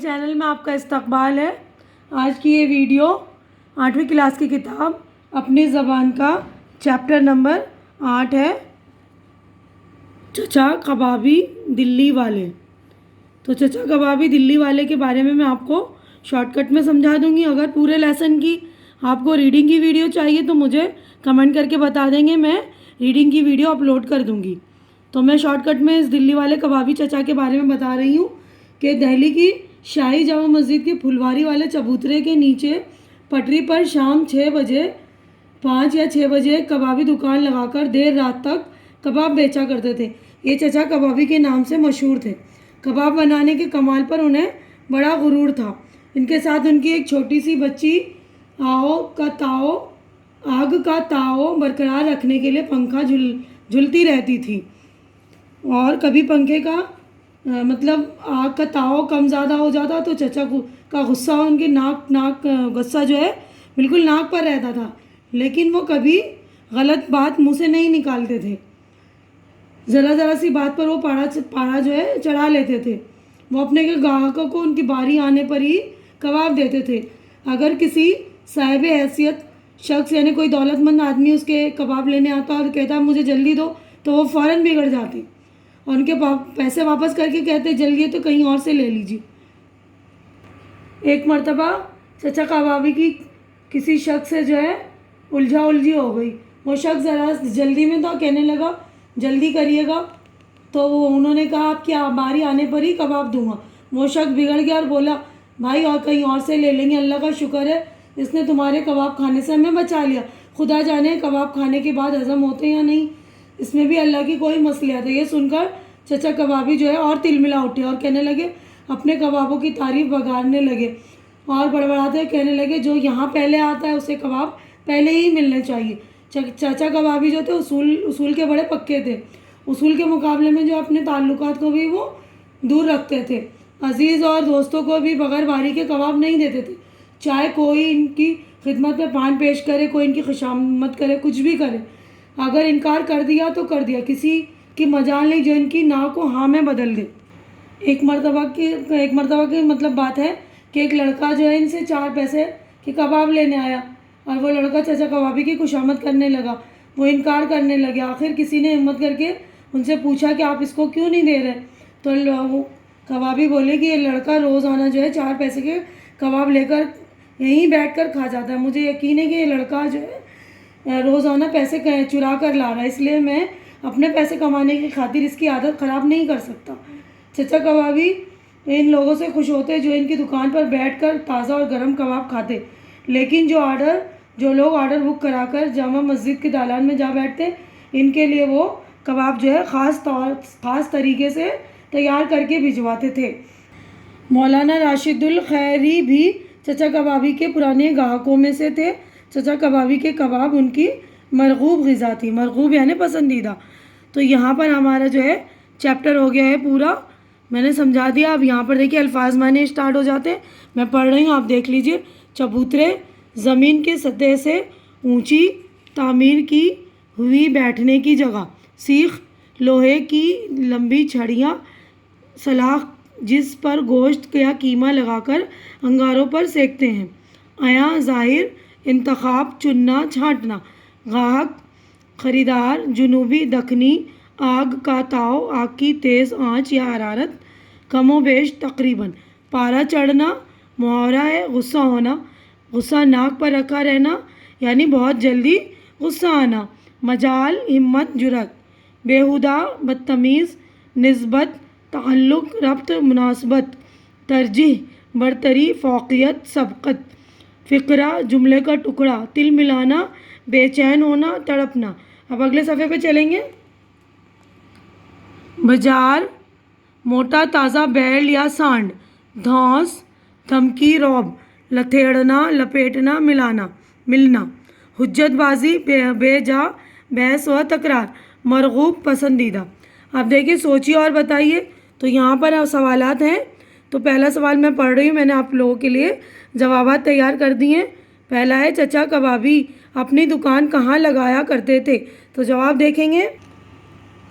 Channel میں آپ کا استقبال ہے۔ آج کی یہ ویڈیو 8ویں کلاس کی کتاب اپنی زبان کا چیپٹر نمبر 8 ہے، چچا کبابی دلی والے۔ تو چچا کبابی دلی والے کے بارے میں آپ کو شارٹ کٹ میں سمجھا دوں گی۔ اگر پورے لیسن کی آپ کو ریڈنگ کی ویڈیو چاہیے تو مجھے کمنٹ کر کے بتا دیں گے، میں ریڈنگ کی ویڈیو اپلوڈ کر دوں گی۔ تو میں شارٹ کٹ میں اس دلی والے کبابی چچا کے بارے میں بتا رہی ہوں کہ دہلی کی شاہی جامع مسجد کی پھلواری والے چبوترے کے نیچے پٹری پر شام 5 یا 6 بجے کبابی دکان لگا کر دیر رات تک کباب بیچا کرتے تھے۔ یہ چچا کبابی کے نام سے مشہور تھے۔ کباب بنانے کے کمال پر انہیں بڑا غرور تھا۔ ان کے ساتھ ان کی ایک چھوٹی سی بچی آگ کا تاؤ برقرار رکھنے کے لیے پنکھا جھلتی رہتی تھی، اور کبھی پنکھے کا آگ کا تاؤ کم زیادہ ہو جاتا تو چچا کا غصہ ان کی غصہ جو ہے بالکل ناک پر رہتا تھا، لیکن وہ کبھی غلط بات منہ سے نہیں نکالتے تھے۔ ذرا سی بات پر وہ پاڑا جو ہے چڑھا لیتے تھے۔ وہ اپنے گاہکوں کو ان کی باری آنے پر ہی کباب دیتے تھے۔ اگر کسی صاحب حیثیت شخص یعنی کوئی دولت مند آدمی اس کے کباب لینے آتا اور کہتا مجھے جلدی دو، تو وہ فوراً بگڑ جاتے اور ان کے پیسے واپس کر کے کہتے جلدی تو کہیں اور سے لے لیجیے۔ ایک مرتبہ چچا کبابی کی کسی شخص سے جو ہے الجھی ہو گئی۔ وہ شخص ذرا جلدی میں تھا، کہنے لگا جلدی کریے گا، تو انہوں نے کہا آپ کی باری آنے پر ہی کباب دوں گا۔ وہ شخص بگڑ گیا اور بولا بھائی اور کہیں اور سے لے لیں گے، اللہ کا شکر ہے اس نے تمہارے کباب کھانے سے ہمیں بچا لیا، خدا جانے کباب کھانے کے بعد ہضم ہوتے یا نہیں، اس میں بھی اللہ کی کوئی مصلحت ہے۔ یہ سن کر چچا کبابی جو ہے اور تلملا اٹھے اور کہنے لگے، اپنے کبابوں کی تعریف بگاڑنے لگے اور بڑبڑاتے کہنے لگے جو یہاں پہلے آتا ہے اسے کباب پہلے ہی ملنے چاہیے۔ چچا کبابی جو تھے اصول کے بڑے پکے تھے۔ اصول کے مقابلے میں جو اپنے تعلقات کو بھی وہ دور رکھتے تھے۔ عزیز اور دوستوں کو بھی بغیر باری کے کباب نہیں دیتے تھے، چاہے کوئی ان کی خدمت میں پان پیش کرے، کوئی ان کی خوشامد کرے، کچھ بھی کرے۔ اگر انکار کر دیا تو کر دیا، کسی کی مجال نہیں جو ان کی نا کو ہاں میں بدل دے۔ ایک مرتبہ کی بات ہے کہ ایک لڑکا جو ہے ان سے 4 پیسے کے کباب لینے آیا اور وہ لڑکا چچا کبابی کی خوشامد کرنے لگا۔ وہ انکار کرنے لگے۔ آخر کسی نے ہمت کر کے ان سے پوچھا کہ آپ اس کو کیوں نہیں دے رہے؟ تو کبابی بولے کہ یہ لڑکا روزانہ جو ہے 4 پیسے کے کباب لے کر یہیں بیٹھ کر کھا جاتا ہے، مجھے یقین ہے کہ یہ لڑکا جو ہے روزانہ پیسے چرا کر لا رہا ہے، اس لیے میں اپنے پیسے کمانے کی خاطر اس کی عادت خراب نہیں کر سکتا۔ چچا کبابی ان لوگوں سے خوش ہوتے جو ان کی دکان پر بیٹھ کر تازہ اور گرم کباب کھاتے، لیکن جو لوگ آرڈر بک کرا کر جامع مسجد کے دالان میں جا بیٹھتے، ان کے لیے وہ کباب جو ہے خاص طریقے سے تیار کر کے بھجواتے تھے۔ مولانا راشد الخیری بھی چچا کبابی کے پرانے گاہکوں میں سے تھے۔ چچا کبابی کے کباب ان کی مرغوب غذا تھی۔ مرغوب یعنی پسندیدہ۔ تو یہاں پر ہمارا جو ہے چیپٹر ہو گیا ہے پورا، میں نے سمجھا دیا۔ اب یہاں پر دیکھیے الفاظ معنی اسٹارٹ ہو جاتے ہیں، میں پڑھ رہی ہوں، آپ دیکھ لیجئے۔ چبوترے، زمین کے سطح سے اونچی تعمیر کی ہوئی بیٹھنے کی جگہ۔ سیخ، لوہے کی لمبی چھڑیاں، سلاخ جس پر گوشت یا قیمہ لگا کر انگاروں پر سینکتے ہیں۔ عیاں ظاہر، انتخاب، چننا چھانٹنا۔ گاہک، خریدار، جنوبی دکنی، آگ کا تاؤ، آگ کی تیز آنچ یا حرارت، کم و بیش، تقریباً۔ پارا چڑھنا، محاورہ ہے غصہ ہونا، غصہ ناک پر رکھا رہنا یعنی بہت جلدی غصہ آنا۔ مجال، ہمت، جرأت۔ بیہودہ، بدتمیز، نسبت، تعلق، ربط، مناسبت، ترجیح، برتری، فوقیت، سبقت۔ فقرہ، جملے کا ٹکڑا۔ تل ملانا، بے چین ہونا، تڑپنا۔ اب اگلے صفحے پہ چلیں گے۔ بجار، موٹا تازہ بیل یا سانڈ۔ دھونس، دھمکی، رعب۔ لتھیڑنا، لپیٹنا، ملنا۔ حجت بازی، بے جا بحث و تکرار۔ مرغوب، پسندیدہ۔ اب دیکھیے سوچیے اور بتائیے۔ تو یہاں پر سوالات ہیں، تو پہلا سوال میں پڑھ رہی ہوں، میں نے آپ لوگوں کے لیے جوابات تیار کر دیے ہیں۔ پہلا ہے چچا کبابی اپنی دکان کہاں لگایا کرتے تھے؟ تو جواب دیکھیں گے۔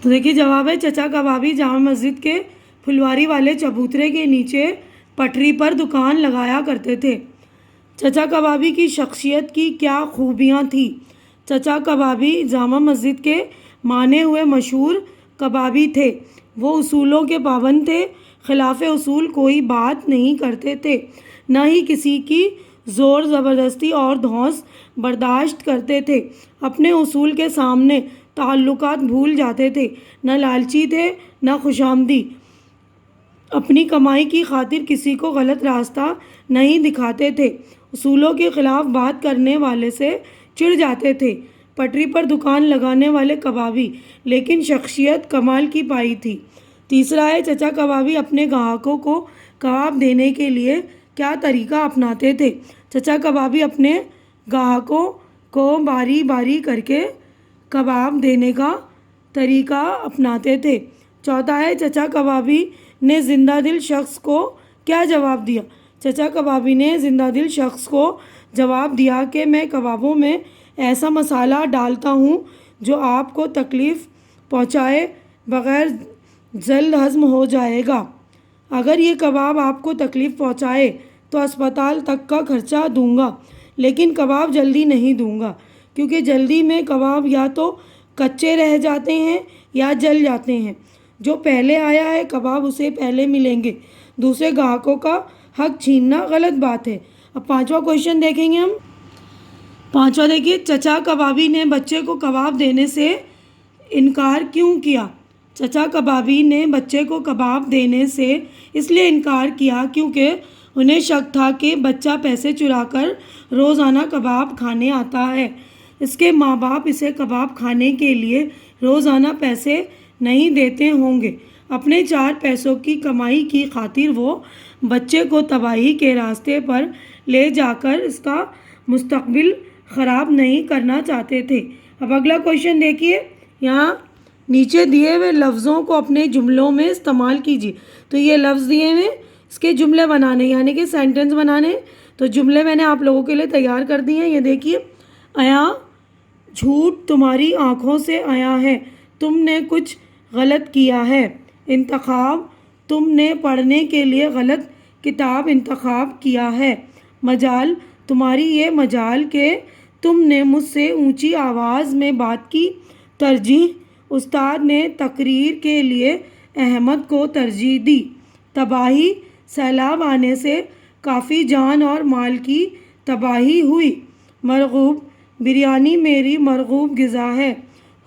تو دیکھیے جواب ہے چچا کبابی جامع مسجد کے پھلواری والے چبوترے کے نیچے پٹری پر دکان لگایا کرتے تھے۔ چچا کبابی کی شخصیت کی کیا خوبیاں تھیں؟ چچا کبابی جامع مسجد کے مانے ہوئے مشہور کبابی تھے۔ وہ اصولوں کے پابند تھے، خلاف اصول کوئی بات نہیں کرتے تھے، نہ ہی کسی کی زور زبردستی اور دھونس برداشت کرتے تھے۔ اپنے اصول کے سامنے تعلقات بھول جاتے تھے، نہ لالچی تھے نہ خوشامدی، اپنی کمائی کی خاطر کسی کو غلط راستہ نہیں دکھاتے تھے، اصولوں کے خلاف بات کرنے والے سے چڑ جاتے تھے۔ پٹری پر دکان لگانے والے کبابی، لیکن شخصیت کمال کی پائی تھی۔ تیسرا ہے، چچا کبابی اپنے گاہکوں کو کباب دینے کے لیے کیا طریقہ اپناتے تھے؟ چچا کبابی اپنے گاہکوں کو باری باری کر کے کباب دینے کا طریقہ اپناتے تھے۔ چوتھا ہے، چچا کبابی نے زندہ دل شخص کو کیا جواب دیا؟ چچا کبابی نے زندہ دل شخص کو جواب دیا کہ میں کبابوں میں ایسا مسالہ ڈالتا ہوں جو آپ کو تکلیف پہنچائے بغیر جلد ہضم ہو جائے گا۔ اگر یہ کباب آپ کو تکلیف پہنچائے تو اسپتال تک کا خرچہ دوں گا، لیکن کباب جلدی نہیں دوں گا، کیونکہ جلدی میں کباب یا تو کچے رہ جاتے ہیں یا جل جاتے ہیں۔ جو پہلے آیا ہے کباب اسے پہلے ملیں گے۔ دوسرے گاہکوں کا حق چھیننا غلط بات ہے۔ اب پانچواں کویشچن دیکھیں گے ہم۔ پانچواں دیکھیے، چچا کبابی نے بچے کو کباب دینے سے انکار کیوں کیا؟ چچا کبابی نے بچے کو کباب دینے سے اس لیے انکار کیا کیونکہ انہیں شک تھا کہ بچہ پیسے چرا کر روزانہ کباب کھانے آتا ہے۔ اس کے ماں باپ اسے کباب کھانے کے لیے روزانہ پیسے نہیں دیتے ہوں گے۔ اپنے 4 پیسوں کی کمائی کی خاطر وہ بچے کو تباہی کے راستے پر لے جا کر اس کا مستقبل خراب نہیں کرنا چاہتے تھے۔ اب اگلا کویشچن دیکھیے، یہاں نیچے دیے ہوئے لفظوں کو اپنے جملوں میں استعمال کیجیے۔ تو یہ لفظ دیے ہوئے، اس کے جملے بنانے یعنی کہ سینٹنس بنانے، تو جملے میں نے آپ لوگوں کے لیے تیار کر دیے ہیں۔ یہ دیکھیے، آیا جھوٹ تمہاری آنکھوں سے آیا ہے، تم نے کچھ غلط کیا ہے۔ انتخاب، تم نے پڑھنے کے لیے غلط کتاب انتخاب کیا ہے۔ مجال، تمہاری یہ مجال کہ تم نے مجھ سے اونچی آواز میں بات کی۔ ترجیح، استاد نے تقریر کے لیے احمد کو ترجیح دی۔ تباہی، سیلاب آنے سے کافی جان اور مال کی تباہی ہوئی۔ مرغوب، بریانی میری مرغوب غذا ہے۔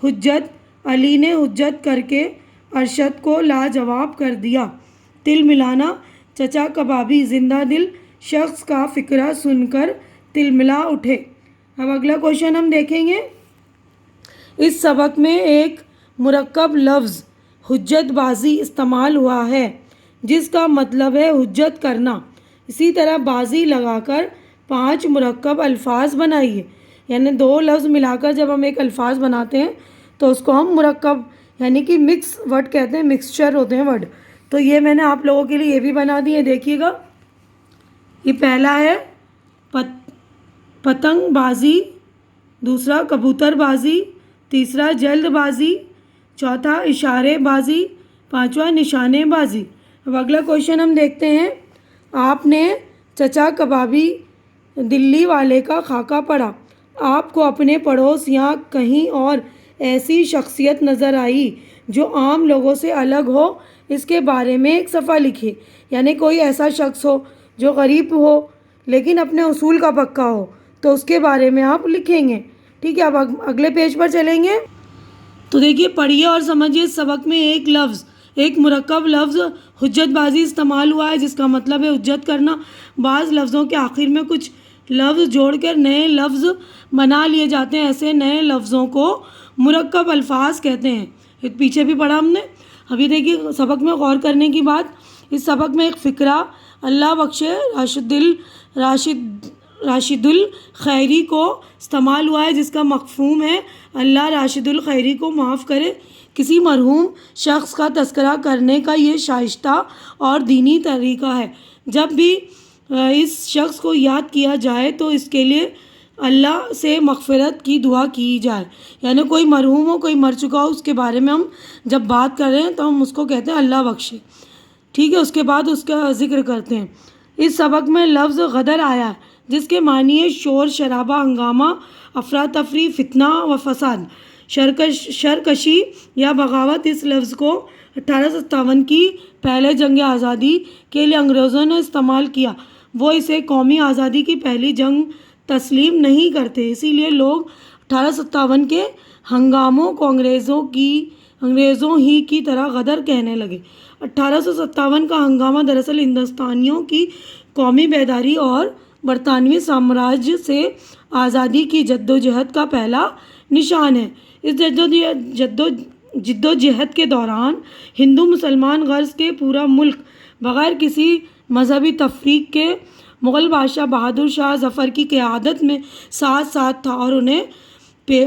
حجت، علی نے حجت کر کے ارشد کو لاجواب کر دیا۔ تل ملانا، چچا کبابی زندہ دل شخص کا فقرہ سن کر تلملا اٹھے۔ اب اگلا کویشچن ہم دیکھیں گے۔ اس سبق میں ایک مرکب لفظ حجت بازی استعمال ہوا ہے جس کا مطلب ہے حجت کرنا۔ اسی طرح بازی لگا کر 5 مرکب الفاظ بنائیے، یعنی 2 لفظ ملا کر جب ہم ایک الفاظ بناتے ہیں تو اس کو ہم مرکب یعنی کہ مکس ورڈ کہتے ہیں، مکسچر ہوتے ہیں ورڈ۔ تو یہ میں نے آپ لوگوں کے لیے یہ بھی بنا دی ہے، دیکھیے گا۔ یہ پہلا ہے پتنگ بازی، دوسرا کبوتر بازی، تیسرا جلد بازی، چوتھا اشارے بازی، پانچواں نشانے بازی۔ اب اگلا کویشچن ہم دیکھتے ہیں۔ آپ نے چچا کبابی دلی والے کا خاکہ پڑھا، آپ کو اپنے پڑوس یا کہیں اور ایسی شخصیت نظر آئی جو عام لوگوں سے الگ ہو، اس کے بارے میں ایک صفحہ لکھیے۔ یعنی کوئی ایسا شخص ہو جو غریب ہو لیکن اپنے اصول کا پکا ہو تو اس کے بارے میں آپ لکھیں گے، ٹھیک ہے۔ اب اگلے پیج پر چلیں گے تو دیکھیے، پڑھیے اور سمجھیے۔ سبق میں ایک مرکب لفظ حجت بازی استعمال ہوا ہے جس کا مطلب ہے حجت کرنا۔ بعض لفظوں کے آخر میں کچھ لفظ جوڑ کر نئے لفظ بنا لیے جاتے ہیں، ایسے نئے لفظوں کو مرکب الفاظ کہتے ہیں۔ پیچھے بھی پڑھا ہم نے۔ ابھی دیکھیے سبق میں غور کرنے کی بات، اس سبق میں ایک فقرہ اللہ بخشے راشد الخیری کو استعمال ہوا ہے جس کا مفہوم ہے اللہ راشد الخیری کو معاف کرے۔ کسی مرحوم شخص کا تذکرہ کرنے کا یہ شائستہ اور دینی طریقہ ہے۔ جب بھی اس شخص کو یاد کیا جائے تو اس کے لیے اللہ سے مغفرت کی دعا کی جائے۔ یعنی کوئی مرحوم ہو، کوئی مر چکا ہو، اس کے بارے میں ہم جب بات کر رہے ہیں تو ہم اس کو کہتے ہیں اللہ بخشے۔ ٹھیک ہے، اس کے بعد اس کا ذکر کرتے ہیں. اس سبق میں لفظ غدر آیا ہے جس کے معنی ہے شور شرابہ، ہنگامہ، افراتفری، فتنہ و فساد. شرکشی یا بغاوت. اس لفظ کو 1857 کی پہلے جنگ آزادی کے لیے انگریزوں نے استعمال کیا. وہ اسے قومی آزادی کی پہلی جنگ تسلیم نہیں کرتے، اسی لیے لوگ 1857 کے ہنگاموں کو انگریزوں ہی کی طرح غدر کہنے لگے. 1857 کا ہنگامہ دراصل ہندوستانیوں کی قومی بیداری اور برطانوی سامراج سے آزادی کی جدوجہد کا پہلا نشان ہے. اس جدوجہد کے دوران ہندو مسلمان غرض کے پورا ملک بغیر کسی مذہبی تفریق کے مغل بادشاہ بہادر شاہ ظفر کی قیادت میں ساتھ تھا اور انہیں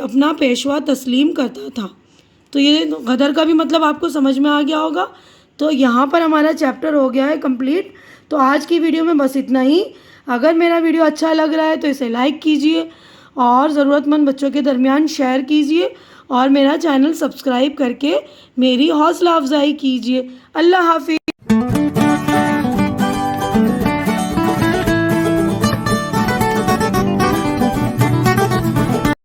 اپنا پیشوا تسلیم کرتا تھا. تو یہ غدر کا بھی مطلب آپ کو سمجھ میں آ گیا ہوگا. تو یہاں پر ہمارا چیپٹر ہو گیا ہے کمپلیٹ. تو آج کی ویڈیو میں بس اتنا ہی. اگر میرا ویڈیو اچھا لگ رہا ہے تو اسے لائک کیجئے اور ضرورت مند بچوں کے درمیان شیئر کیجئے اور میرا چینل سبسکرائب کر کے میری حوصلہ افزائی کیجئے. اللہ حافظ.